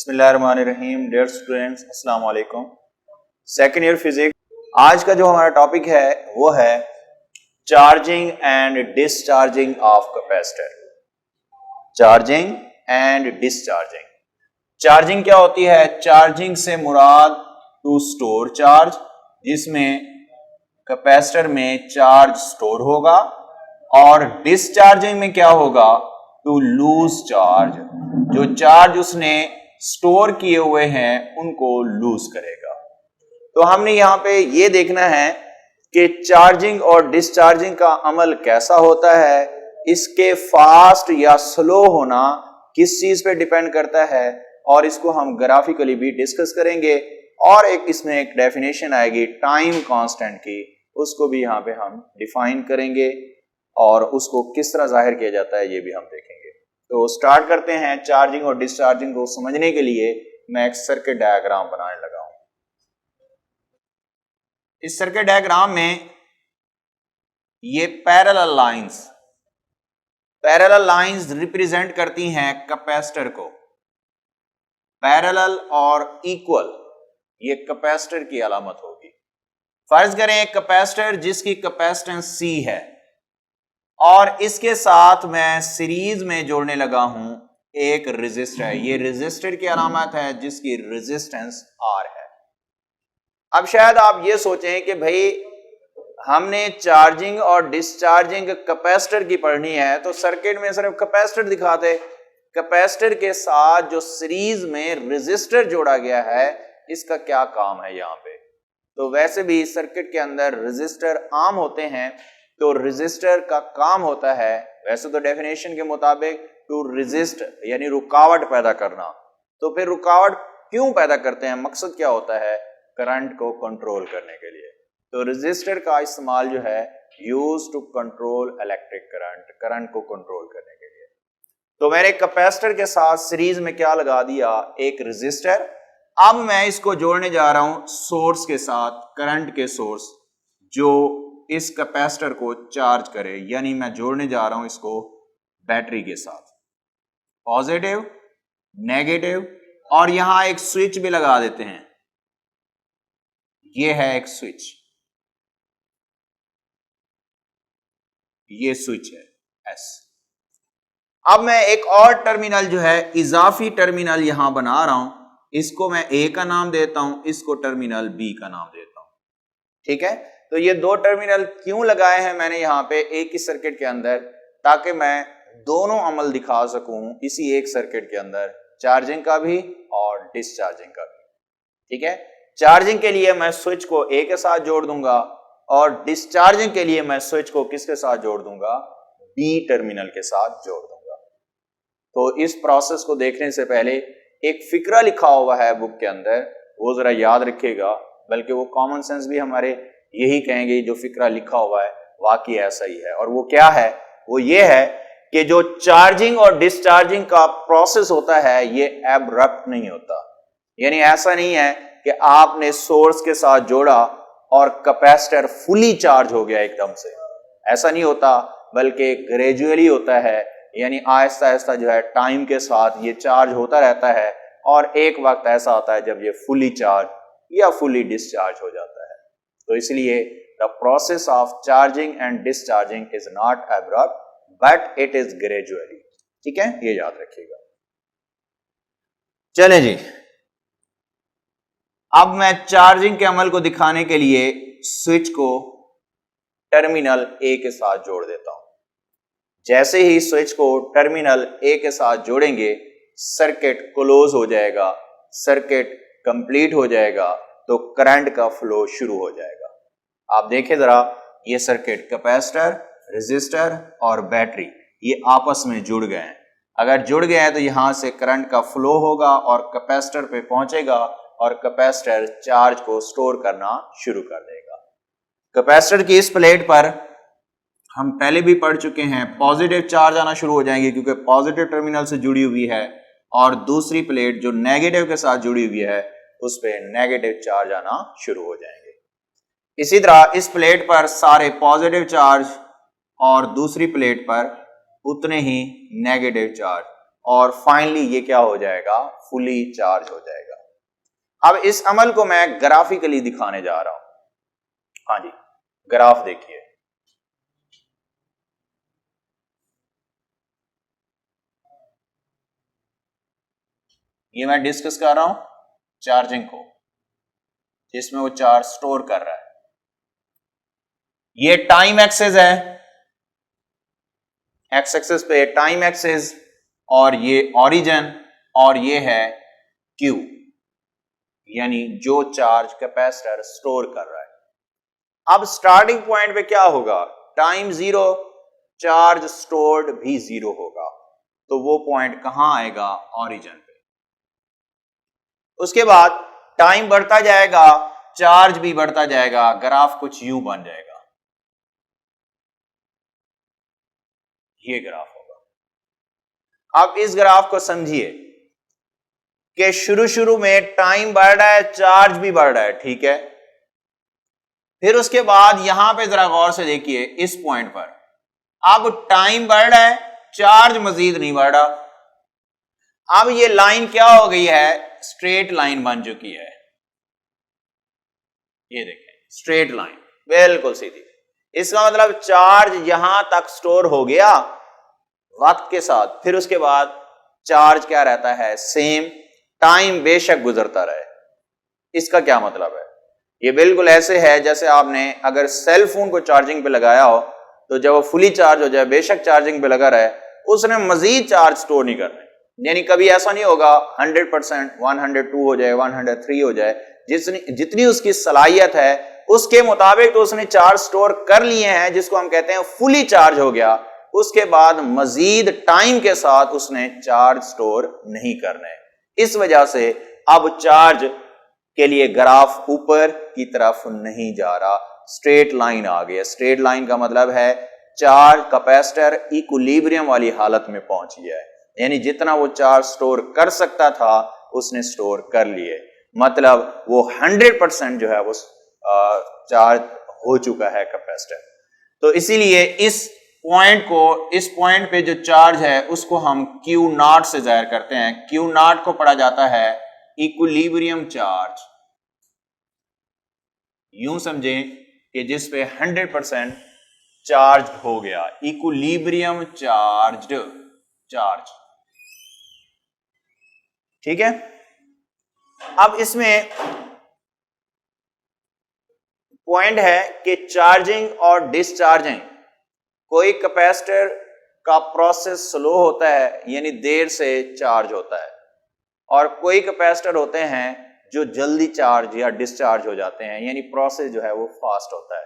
बिस्मिल्लाहिर्रहमानिर्रहीम। Dear students, अस्सलाम वालेकुम। Second year physics. आज का जो हमारा टॉपिक है वो है charging and discharging of capacitor. Charging and discharging. Charging क्या होती है? चार्जिंग से मुराद टू स्टोर चार्ज, जिसमें कैपेसिटर में चार्ज स्टोर होगा, और डिस्चार्जिंग में क्या होगा? टू लूज चार्ज, जो चार्ज उसने स्टोर किए हुए हैं उनको लूज करेगा। तो हमने यहां पे ये देखना है कि चार्जिंग और डिस्चार्जिंग का अमल कैसा होता है, इसके फास्ट या स्लो होना किस चीज पे डिपेंड करता है, और इसको हम ग्राफिकली भी डिस्कस करेंगे, और इसमें एक डेफिनेशन आएगी टाइम कांस्टेंट की, उसको भी यहां पे हम डिफाइन करेंगे और उसको किस तरह जाहिर किया जाता है ये भी हम देखेंगे। तो स्टार्ट करते हैं। चार्जिंग और डिस्चार्जिंग को समझने के लिए मैं एक सर्किट डायग्राम बनाने लगा हूं। इस सर्किट डायग्राम में ये पैरेलल लाइंस रिप्रेजेंट करती हैं कैपेसिटर को। पैरेलल और इक्वल ये कैपेसिटर की अलामत होगी। फर्ज करें एक कैपेसिटर जिसकी कैपेसिटेंस C है, और इसके साथ मैं सीरीज में जोड़ने लगा हूं एक रेजिस्टर। ये रेजिस्टर की अलामत है जिसकी रेजिस्टेंस R है। अब शायद आप ये सोचें कि भाई हमने चार्जिंग और डिस्चार्जिंग कैपेसिटर की पढ़नी है तो सर्किट में सिर्फ कैपेसिटर दिखाते। कैपेसिटर के साथ जो सीरीज में रेजिस्टर जोड़ा गया है इसका क्या काम है यहाँ पे? तो वैसे भी सर्किट के अंदर रेजिस्टर आम होते हैं। तो रेजिस्टर का काम होता है, वैसे तो डेफिनेशन के मुताबिक, टू रेजिस्ट यानी रुकावट पैदा करना। तो फिर रुकावट क्यों पैदा करते हैं? मकसद क्या होता है? करंट को कंट्रोल करने के लिए। तो रेजिस्टर का इस्तेमाल जो है use to control electric current को कंट्रोल करने के लिए। तो मैंने कैपेसिटर के साथ सीरीज में क्या लगा दिया? एक रेजिस्टर। अब मैं इसको जोड़ने जा रहा हूं सोर्स के साथ, करंट के सोर्स जो इस कैपेसिटर को चार्ज करे, यानी मैं जोड़ने जा रहा हूं इसको बैटरी के साथ, पॉजिटिव नेगेटिव, और यहां एक स्विच भी लगा देते हैं। ये है एक स्विच, ये स्विच है S। अब मैं एक और टर्मिनल जो है इजाफी टर्मिनल यहां बना रहा हूं, इसको मैं A का नाम देता हूं, इसको टर्मिनल B का नाम देता हूं। ठीक है, तो ये दो टर्मिनल क्यों लगाए हैं मैंने यहां पे एक ही सर्किट के अंदर? ताकि मैं दोनों अमल दिखा सकूं इसी एक सर्किट के अंदर, चार्जिंग का भी और डिस्चार्जिंग का भी। ठीक है, चार्जिंग के लिए मैं स्विच को A के साथ जोड़ दूंगा, और डिस्चार्जिंग के लिए मैं स्विच को किसके साथ जोड़ दूंगा? B टर्मिनल के साथ जोड़ दूंगा। तो इस प्रोसेस को देखने से पहले एक फिक्रा लिखा हुआ है बुक के अंदर, वो जरा याद रखिएगा, बल्कि वो कॉमन सेंस भी हमारे यही कहेंगे, जो फिक्रा लिखा हुआ है वाकई ऐसा ही है। और वो क्या है? वो ये है कि जो चार्जिंग और डिस्चार्जिंग का प्रोसेस होता है ये एब्रप्ट नहीं होता। यानी ऐसा नहीं है कि आपने सोर्स के साथ जोड़ा और कैपेसिटर फुली चार्ज हो गया एकदम से, ऐसा नहीं होता, बल्कि ग्रेजुअली होता है। यानी आहिस्ता आहिस्ता जो है टाइम के साथ ये चार्ज होता रहता है, और एक वक्त ऐसा आता है जब ये फुली चार्ज या फुली डिस्चार्ज हो जाता है। तो इसलिए the process of charging and discharging is not abrupt but it is gradually. ठीक है, ये याद रखिएगा। चलें जी, अब मैं चार्जिंग के अमल को दिखाने के लिए स्विच को टर्मिनल A के साथ जोड़ देता हूं। जैसे ही स्विच को टर्मिनल A के साथ जोड़ेंगे सर्किट क्लोज हो जाएगा, सर्किट कंप्लीट हो जाएगा, तो करंट का फ्लो शुरू हो जाएगा। आप देखें जरा, ये सर्किट कैपेसिटर, रेजिस्टर और बैटरी ये आपस में जुड़ गए हैं। अगर जुड़ गए हैं तो यहां से करंट का फ्लो होगा और कैपेसिटर पे पहुंचेगा, और कैपेसिटर चार्ज को स्टोर करना शुरू कर देगा। कैपेसिटर की इस प्लेट पर हम पहले भी पढ़ चुके हैं, पॉजिटिव चार्ज आना शुरू हो जाएंगे क्योंकि पॉजिटिव टर्मिनल से जुड़ी हुई है, और दूसरी प्लेट जो नेगेटिव के साथ जुड़ी हुई है उस पे नेगेटिव चार्ज आना शुरू हो जाएंगे। इसी तरह इस प्लेट पर सारे पॉजिटिव चार्ज और दूसरी प्लेट पर उतने ही नेगेटिव चार्ज। और फाइनली ये क्या हो जाएगा, फुली चार्ज हो जाएगा। अब इस अमल को मैं ग्राफिकली दिखाने जा रहा हूं। हाँ जी, ग्राफ देखिए, ये मैं डिस्कस कर रहा हूं चार्जिंग को, जिसमें वो चार्ज स्टोर कर रहा है। ये टाइम एक्सेस है, एक्स एक्सेस पे टाइम एक्सेस, और ये ओरिजिन, और ये है क्यू, यानी जो चार्ज कैपेसिटर स्टोर कर रहा है। अब स्टार्टिंग पॉइंट पे क्या होगा, टाइम जीरो, चार्ज स्टोर्ड भी जीरो होगा, तो वो पॉइंट कहां आएगा, ओरिजिन पे। उसके बाद टाइम बढ़ता जाएगा, चार्ज भी बढ़ता जाएगा, ग्राफ कुछ यूं बन जाएगा, ये ग्राफ होगा। अब इस ग्राफ को समझिए कि शुरू में टाइम बढ़ रहा है, चार्ज भी बढ़ रहा है, ठीक है। फिर उसके बाद यहां पे जरा गौर से देखिए, इस पॉइंट पर अब टाइम बढ़ रहा है, चार्ज मजीद नहीं बढ़ रहा। अब ये लाइन क्या हो गई है, स्ट्रेट लाइन बन चुकी है, ये देखें स्ट्रेट लाइन बिल्कुल सीधी। इसका मतलब चार्ज यहां तक स्टोर हो गया वक्त के साथ, फिर उसके बाद चार्ज क्या रहता है, सेम, टाइम बेशक गुजरता रहे। इसका क्या मतलब है, ये बिल्कुल ऐसे है जैसे आपने अगर सेल फोन को चार्जिंग पे लगाया हो, तो जब वो फुली चार्ज हो जाए, बेशक चार्जिंग पे लगा रहे, उसने मजीद चार्ज स्टोर नहीं करना, यानी कभी ऐसा नहीं होगा 100%, 102 हो जाए, 103 हो जाए, जितनी उसकी सलाहियत है उसके मुताबिक तो उसने चार्ज स्टोर कर लिए हैं, जिसको हम कहते हैं फुली चार्ज हो गया। उसके बाद मजीद टाइम के साथ उसने चार्ज स्टोर नहीं करना है। इस वजह से अब चार्ज के लिए ग्राफ ऊपर की तरफ नहीं जा रहा, स्ट्रेट लाइन आ गया। स्ट्रेट लाइन का मतलब है चार्ज कैपेसिटर इक्विलिब्रियम वाली हालत में पहुंच गया है, यानी जितना वो चार्ज स्टोर कर सकता था उसने स्टोर कर लिए, मतलब वो 100% जो है वो चार्ज हो चुका है कैपेसिटर। तो इसीलिए इस पॉइंट पे जो चार्ज है उसको हम क्यू नॉट से जाहिर करते हैं। क्यू नॉट को पढ़ा जाता है इक्विलिब्रियम चार्ज, यूं समझें कि जिस पे 100% चार्ज हो गया, इक्विलिब्रियम चार्ज, ठीक है। अब इसमें पॉइंट है कि चार्जिंग और डिस्चार्जिंग, कोई कैपेसिटर का प्रोसेस स्लो होता है यानी देर से चार्ज होता है, और कोई कैपेसिटर होते हैं जो जल्दी चार्ज या डिस्चार्ज हो जाते हैं, यानी प्रोसेस जो है वो फास्ट होता है।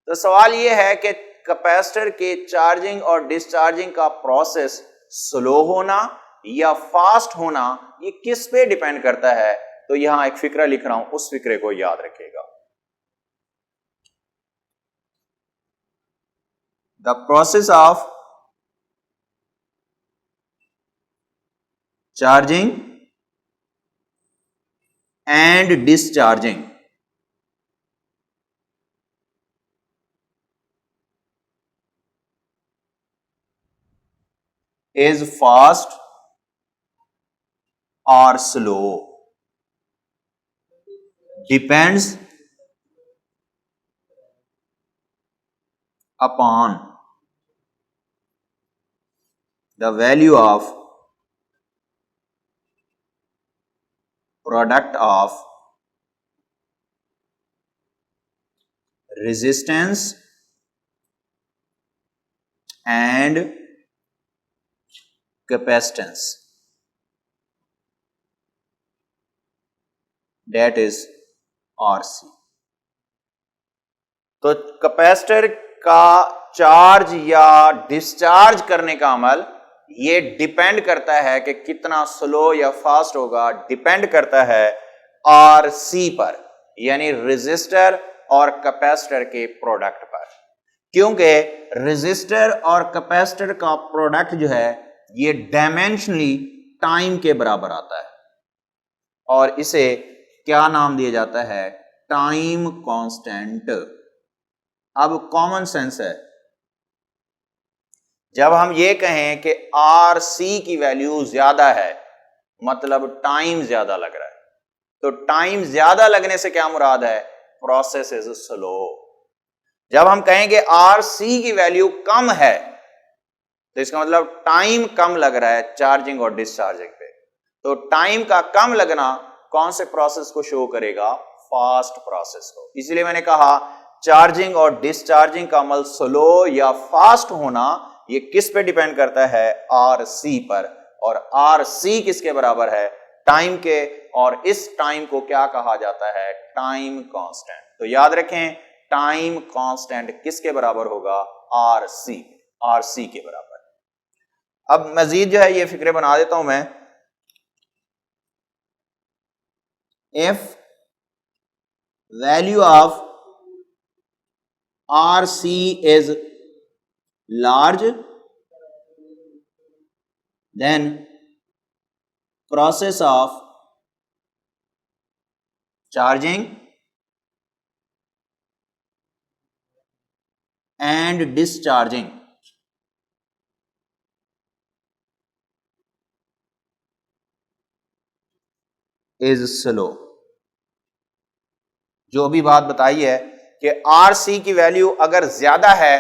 तो सवाल ये है कि कैपेसिटर के चार्जिंग और डिस्चार्जिंग का प्रोसेस स्लो होना या फास्ट होना, ये किस पे डिपेंड करता है। तो यहां एक फिक्रा लिख रहा हूं, उस फिक्रे को याद रखिएगा। The process of charging and discharging is fast or slow depends upon the value of product of resistance and capacitance, that is RC। तो कैपेसिटर का चार्ज या डिस्चार्ज करने का अमल ये डिपेंड करता है कि कितना स्लो या फास्ट होगा, डिपेंड करता है आरसी पर, यानी रेजिस्टर और कैपेसिटर के प्रोडक्ट पर। क्योंकि रेजिस्टर और कैपेसिटर का प्रोडक्ट जो है ये डायमेंशनली टाइम के बराबर आता है, और इसे क्या नाम दिया जाता है, टाइम कांस्टेंट। अब कॉमन सेंस है, जब हम ये कहें कि आर सी की वैल्यू ज्यादा है, मतलब टाइम ज्यादा लग रहा है, तो टाइम ज्यादा लगने से क्या मुराद है? Process is slow. जब हम कहेंगे आर सी की वैल्यू कम है, तो इसका मतलब टाइम कम लग रहा है चार्जिंग और डिस्चार्जिंग पे। तो टाइम का कम लगना कौन से प्रोसेस को शो करेगा? फास्ट प्रोसेस को। इसलिए मैंने कहा चार्जिंग और डिस्चार्जिंग का अमल स्लो या फास्ट होना ये किस पे डिपेंड करता है? आर सी पर। और आर सी किसके बराबर है? टाइम के। और इस टाइम को क्या कहा जाता है? Time constant. तो याद रखें, टाइम कांस्टेंट किसके बराबर होगा? R C. आर सी के बराबर। अब मजीद जो है ये फिक्रे बना देता हूं मैं। If value of R C is large, then process of charging and discharging is slow. जो भी बात बताई है कि आर सी की वैल्यू अगर ज्यादा है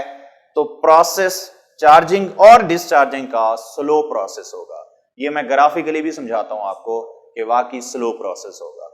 तो प्रोसेस चार्जिंग और डिस्चार्जिंग का स्लो प्रोसेस होगा। ये मैं ग्राफिकली भी समझाता हूं आपको कि वाकई स्लो प्रोसेस होगा।